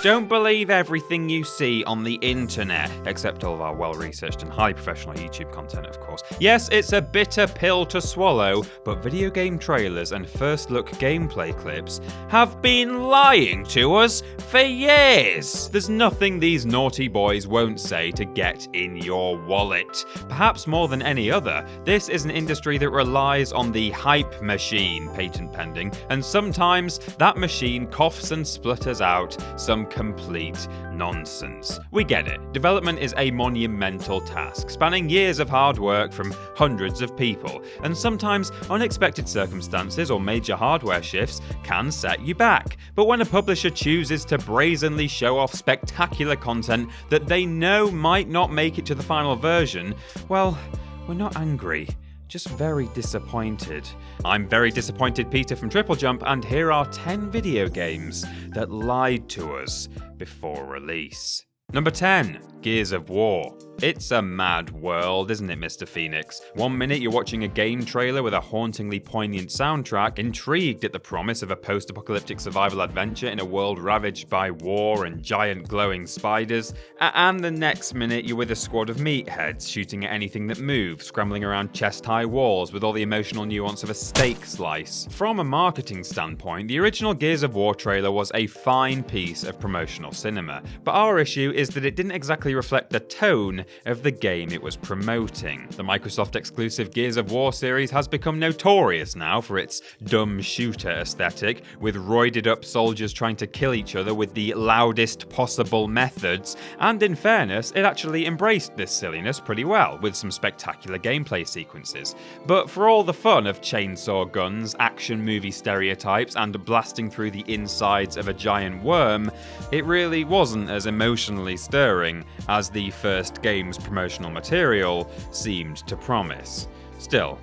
Don't believe everything you see on the internet, except all of our well-researched and highly professional YouTube content, of course. Yes, it's a bitter pill to swallow, but video game trailers and first-look gameplay clips have been lying to us for years. There's nothing these naughty boys won't say to get in your wallet. Perhaps more than any other, this is an industry that relies on the hype machine, patent pending, and sometimes that machine coughs and splutters out some complete nonsense. We get it. Development is a monumental task, spanning years of hard work from hundreds of people, and sometimes unexpected circumstances or major hardware shifts can set you back. But when a publisher chooses to brazenly show off spectacular content that they know might not make it to the final version, well, we're not angry. Just very disappointed. I'm very disappointed Peter from TripleJump, and here are 10 video games that lied to us before release. Number 10. Gears of War. It's a mad world, isn't it, Mr. Phoenix? One minute you're watching a game trailer with a hauntingly poignant soundtrack, intrigued at the promise of a post-apocalyptic survival adventure in a world ravaged by war and giant glowing spiders, and the next minute you're with a squad of meatheads shooting at anything that moves, scrambling around chest-high walls with all the emotional nuance of a steak slice. From a marketing standpoint, the original Gears of War trailer was a fine piece of promotional cinema, but our issue is that it didn't exactly reflect the tone of the game it was promoting. The Microsoft exclusive Gears of War series has become notorious now for its dumb shooter aesthetic, with roided up soldiers trying to kill each other with the loudest possible methods, and in fairness, it actually embraced this silliness pretty well, with some spectacular gameplay sequences. But for all the fun of chainsaw guns, action movie stereotypes, and blasting through the insides of a giant worm, it really wasn't as emotionally stirring as the first game's promotional material seemed to promise. Still,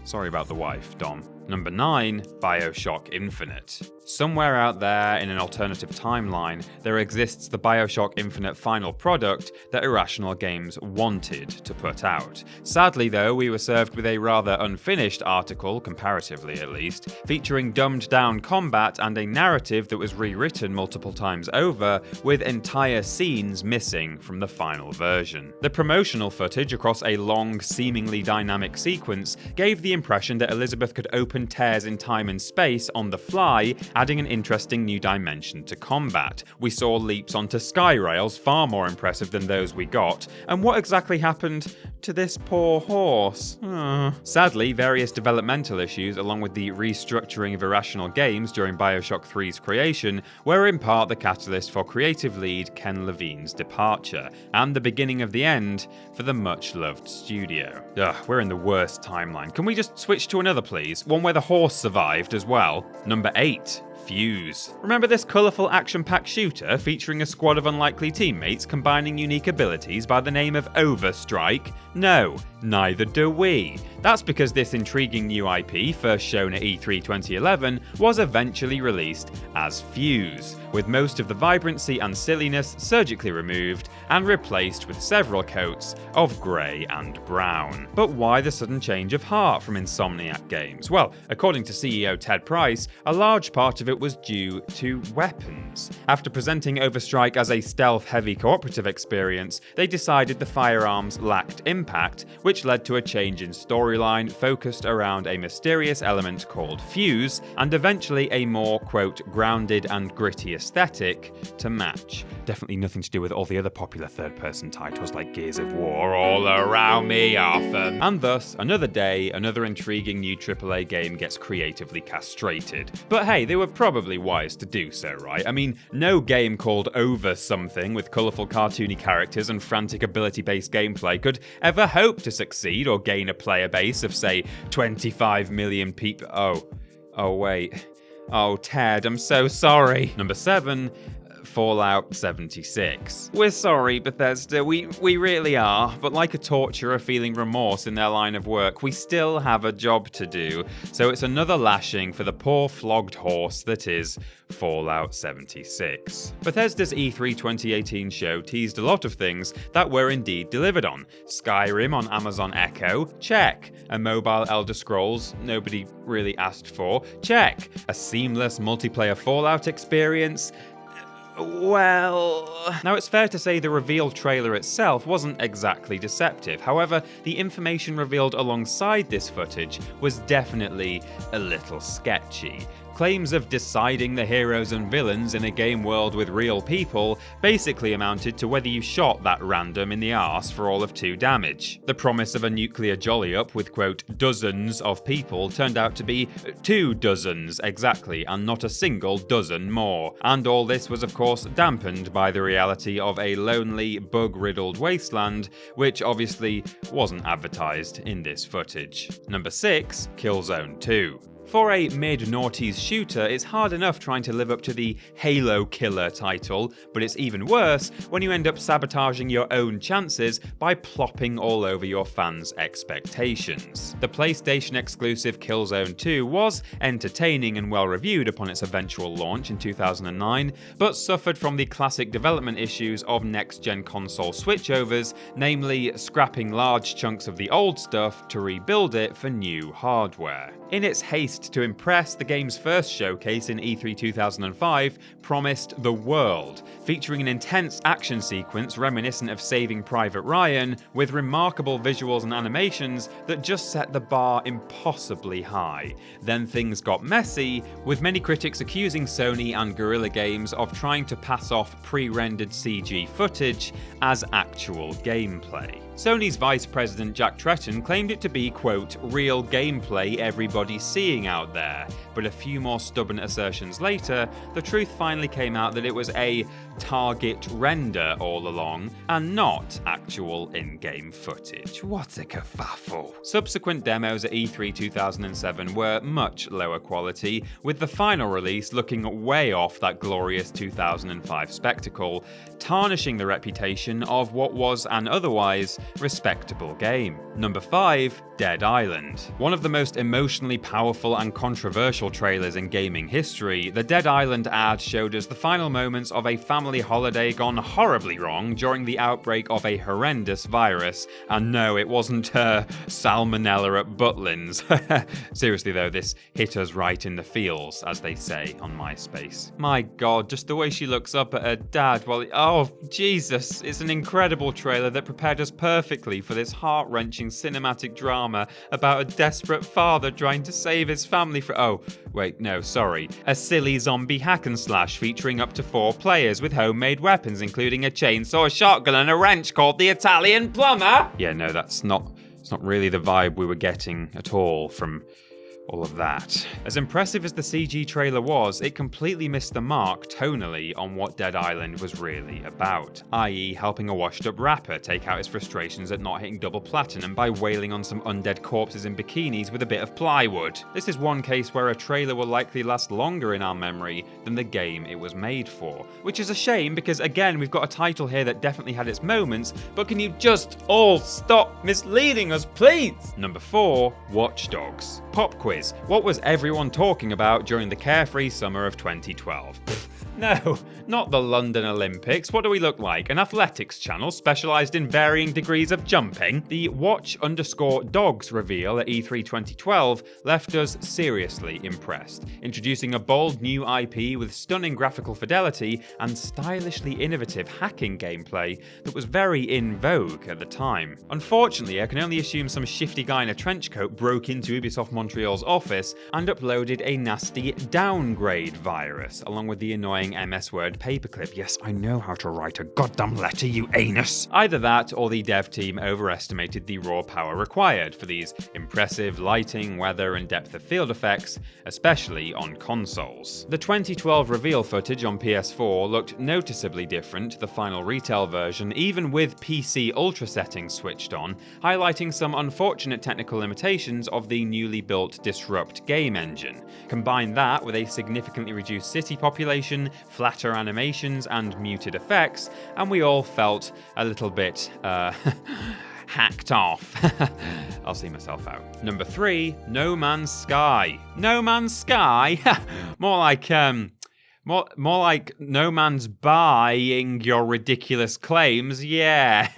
sorry about the wife, Dom. Number 9. BioShock Infinite. Somewhere out there in an alternative timeline, there exists the BioShock Infinite final product that Irrational Games wanted to put out. Sadly though, we were served with a rather unfinished article, comparatively at least, featuring dumbed down combat and a narrative that was rewritten multiple times over, with entire scenes missing from the final version. The promotional footage across a long, seemingly dynamic sequence gave the impression that Elizabeth could open tears in time and space on the fly, adding an interesting new dimension to combat. We saw leaps onto sky rails far more impressive than those we got, and what exactly happened to this poor horse? Sadly, various developmental issues, along with the restructuring of Irrational Games during BioShock 3's creation, were in part the catalyst for creative lead Ken Levine's departure, and the beginning of the end for the much-loved studio. We're in the worst timeline. Can we just switch to another, please? One where the horse survived as well. Number 8. Fuse. Remember this colourful action-packed shooter featuring a squad of unlikely teammates combining unique abilities by the name of Overstrike? No, neither do we. That's because this intriguing new IP, first shown at E3 2011, was eventually released as Fuse, with most of the vibrancy and silliness surgically removed and replaced with several coats of grey and brown. But why the sudden change of heart from Insomniac Games? Well, according to CEO Ted Price, a large part of it was due to weapons. After presenting Overstrike as a stealth-heavy cooperative experience, they decided the firearms lacked impact, which led to a change in storyline focused around a mysterious element called Fuse, and eventually a more, quote, grounded and gritty aesthetic to match. Definitely nothing to do with all the other popular third-person titles like Gears of War, All Around Me, Arthur. And thus, another day, another intriguing new AAA game gets creatively castrated. But hey, they were probably wise to do so, right? I mean, no game called Over Something with colourful cartoony characters and frantic ability-based gameplay could ever hope to succeed or gain a player base of, say, 25 million people. Oh wait. Oh, Ted, I'm so sorry. Number 7. Fallout 76. We're sorry, Bethesda, we really are, but like a torturer feeling remorse in their line of work, we still have a job to do, so it's another lashing for the poor flogged horse that is Fallout 76. Bethesda's E3 2018 show teased a lot of things that were indeed delivered on. Skyrim on Amazon Echo? Check. A mobile Elder Scrolls nobody really asked for? Check. A seamless multiplayer Fallout experience? Well... Now, it's fair to say the reveal trailer itself wasn't exactly deceptive. However, the information revealed alongside this footage was definitely a little sketchy. Claims of deciding the heroes and villains in a game world with real people basically amounted to whether you shot that random in the arse for all of 2 damage. The promise of a nuclear jolly-up with, quote, dozens of people turned out to be 2 dozens exactly, and not a single dozen more. And all this was, of course, dampened by the reality of a lonely, bug-riddled wasteland, which obviously wasn't advertised in this footage. Number 6, Killzone 2. For a mid-noughties shooter, it's hard enough trying to live up to the Halo Killer title, but it's even worse when you end up sabotaging your own chances by plopping all over your fans' expectations. The PlayStation exclusive Killzone 2 was entertaining and well-reviewed upon its eventual launch in 2009, but suffered from the classic development issues of next-gen console switchovers, namely scrapping large chunks of the old stuff to rebuild it for new hardware. In its haste to impress, the game's first showcase in E3 2005 promised the world, featuring an intense action sequence reminiscent of Saving Private Ryan, with remarkable visuals and animations that just set the bar impossibly high. Then things got messy, with many critics accusing Sony and Guerrilla Games of trying to pass off pre-rendered CG footage as actual gameplay. Sony's vice president Jack Tretton claimed it to be, quote, real gameplay everybody's seeing out there, but a few more stubborn assertions later, the truth finally came out that it was a target render all along, and not actual in-game footage. What a kerfuffle. Subsequent demos at E3 2007 were much lower quality, with the final release looking way off that glorious 2005 spectacle, tarnishing the reputation of what was an otherwise respectable game. Number 5, Dead Island. One of the most emotionally powerful and controversial trailers in gaming history, the Dead Island ad showed us the final moments of a family holiday gone horribly wrong during the outbreak of a horrendous virus. And no, it wasn't salmonella at Butlins. Seriously though, this hit us right in the feels, as they say on MySpace. My god, just the way she looks up at her dad while oh Jesus, it's an incredible trailer that prepared us perfectly for this heart-wrenching cinematic drama about a desperate father trying to save his family from a silly zombie hack and slash featuring up to 4 players with homemade weapons including a chainsaw, a shotgun and a wrench called the Italian Plumber. Yeah, no, it's not really the vibe we were getting at all from all of that. As impressive as the CG trailer was, it completely missed the mark tonally on what Dead Island was really about, i.e. helping a washed-up rapper take out his frustrations at not hitting double platinum by wailing on some undead corpses in bikinis with a bit of plywood. This is one case where a trailer will likely last longer in our memory than the game it was made for, which is a shame because again we've got a title here that definitely had its moments, but can you just all stop misleading us, please? Number 4, Watch Dogs. Pop quiz. What was everyone talking about during the carefree summer of 2012? No, not the London Olympics. What do we look like? An athletics channel specialised in varying degrees of jumping? The Watch_Dogs reveal at E3 2012 left us seriously impressed, introducing a bold new IP with stunning graphical fidelity and stylishly innovative hacking gameplay that was very in vogue at the time. Unfortunately, I can only assume some shifty guy in a trench coat broke into Ubisoft Montreal's office and uploaded a nasty downgrade virus, along with the annoying MS Word paperclip. Yes, I know how to write a goddamn letter, you anus. Either that or the dev team overestimated the raw power required for these impressive lighting, weather and depth of field effects, especially on consoles. The 2012 reveal footage on PS4 looked noticeably different to the final retail version, even with PC Ultra settings switched on, highlighting some unfortunate technical limitations of the newly built Disrupt game engine. Combine that with a significantly reduced city population, flatter animations and muted effects, and we all felt a little bit, hacked off. I'll see myself out. Number 3, No Man's Sky. No Man's Sky? More More like no man's buying your ridiculous claims, yeah.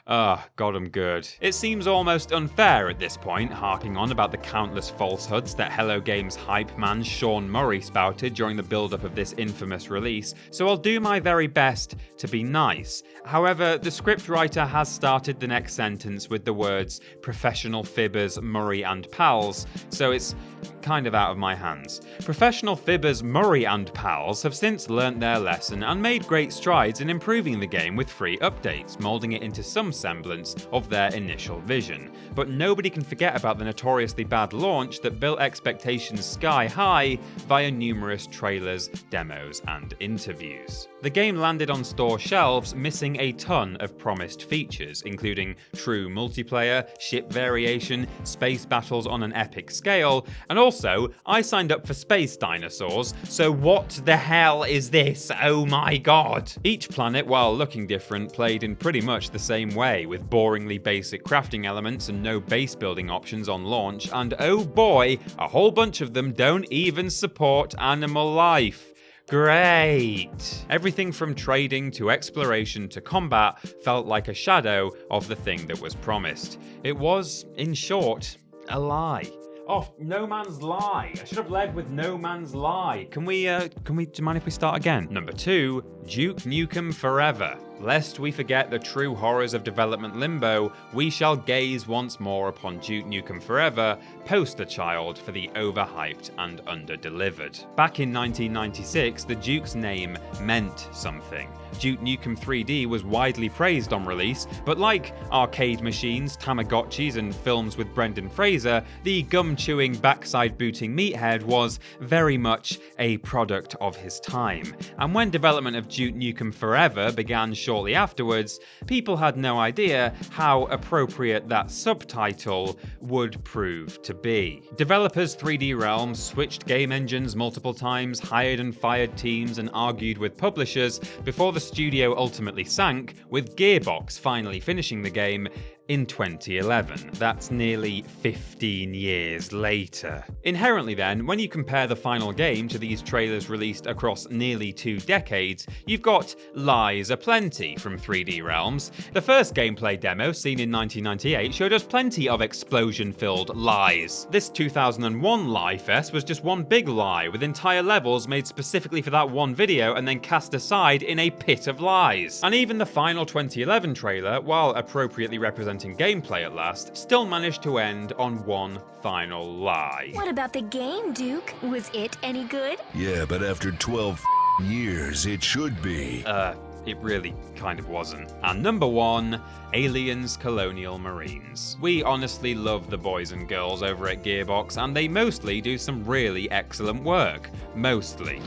Oh, God, I'm good. It seems almost unfair at this point, harping on about the countless falsehoods that Hello Games hype man Sean Murray spouted during the build-up of this infamous release, so I'll do my very best to be nice. However, the scriptwriter has started the next sentence with the words professional fibbers Murray and pals, so it's kind of out of my hands. Professional fibbers Murray and pals have since learnt their lesson and made great strides in improving the game with free updates, moulding it into some semblance of their initial vision. But nobody can forget about the notoriously bad launch that built expectations sky high via numerous trailers, demos, and interviews. The game landed on store shelves missing a ton of promised features, including true multiplayer, ship variation, space battles on an epic scale, and also, I signed up for Space Dinosaurs, so what the hell is this? Oh my god! Each planet, while looking different, played in pretty much the same way, with boringly basic crafting elements and no base building options on launch, and oh boy, a whole bunch of them don't even support animal life. Great! Everything from trading to exploration to combat felt like a shadow of the thing that was promised. It was, in short, a lie. Oh, No Man's Lie. I should have led with No Man's Lie. Do you mind if we start again? Number 2, Duke Nukem Forever. Lest we forget the true horrors of development limbo, we shall gaze once more upon Duke Nukem Forever, poster child for the overhyped and under-delivered. Back in 1996, the Duke's name meant something. Duke Nukem 3D was widely praised on release, but like arcade machines, Tamagotchis, and films with Brendan Fraser, the gum-chewing, backside-booting meathead was very much a product of his time. And when development of Duke Nukem Forever began shortly afterwards, people had no idea how appropriate that subtitle would prove to be. Developers 3D Realms switched game engines multiple times, hired and fired teams, and argued with publishers before the studio ultimately sank, with Gearbox finally finishing the game in 2011. That's nearly 15 years later. Inherently then, when you compare the final game to these trailers released across nearly 2 decades, you've got lies aplenty from 3D Realms. The first gameplay demo, seen in 1998, showed us plenty of explosion-filled lies. This 2001 lie fest was just one big lie, with entire levels made specifically for that one video and then cast aside in a pit of lies. And even the final 2011 trailer, while appropriately representing gameplay at last, still managed to end on one final lie. What about the game, Duke? Was it any good? Yeah, but after 12 years, it should be. It really kind of wasn't. And number 1, Aliens Colonial Marines. We honestly love the boys and girls over at Gearbox, and they mostly do some really excellent work. Mostly.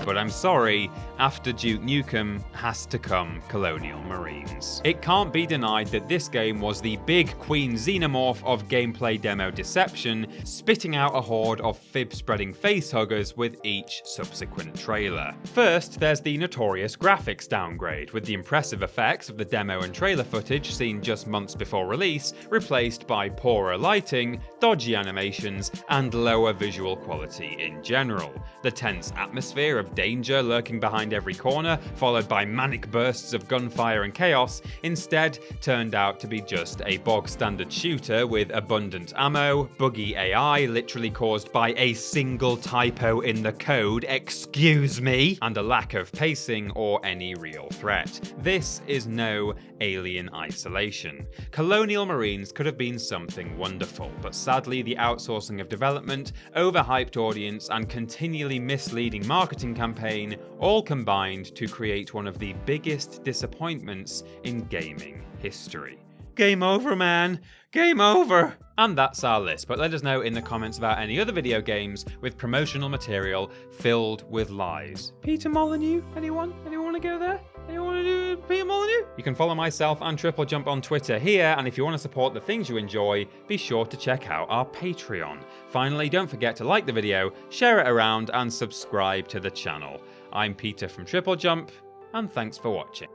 But I'm sorry, after Duke Nukem has to come Colonial Marines. It can't be denied that this game was the big queen xenomorph of gameplay demo deception, spitting out a horde of fib-spreading facehuggers with each subsequent trailer. First, there's the notorious graphics downgrade, with the impressive effects of the demo and trailer footage seen just months before release replaced by poorer lighting, dodgy animations, and lower visual quality in general. The tense atmosphere of danger lurking behind every corner, followed by manic bursts of gunfire and chaos, instead turned out to be just a bog-standard shooter with abundant ammo, buggy AI literally caused by a single typo in the code, excuse me, and a lack of pacing or any real threat. This is no Alien Isolation. Colonial Marines could have been something wonderful, but sadly the outsourcing of development, overhyped audience, and continually misleading marketing campaign all combined to create one of the biggest disappointments in gaming history. Game over, man. Game over. And that's our list, but let us know in the comments about any other video games with promotional material filled with lies. Peter Molyneux? Anyone? Anyone want to go there? Anyone want to do Peter Molyneux? You can follow myself and TripleJump on Twitter here, and if you want to support the things you enjoy, be sure to check out our Patreon. Finally, don't forget to like the video, share it around, and subscribe to the channel. I'm Peter from TripleJump, and thanks for watching.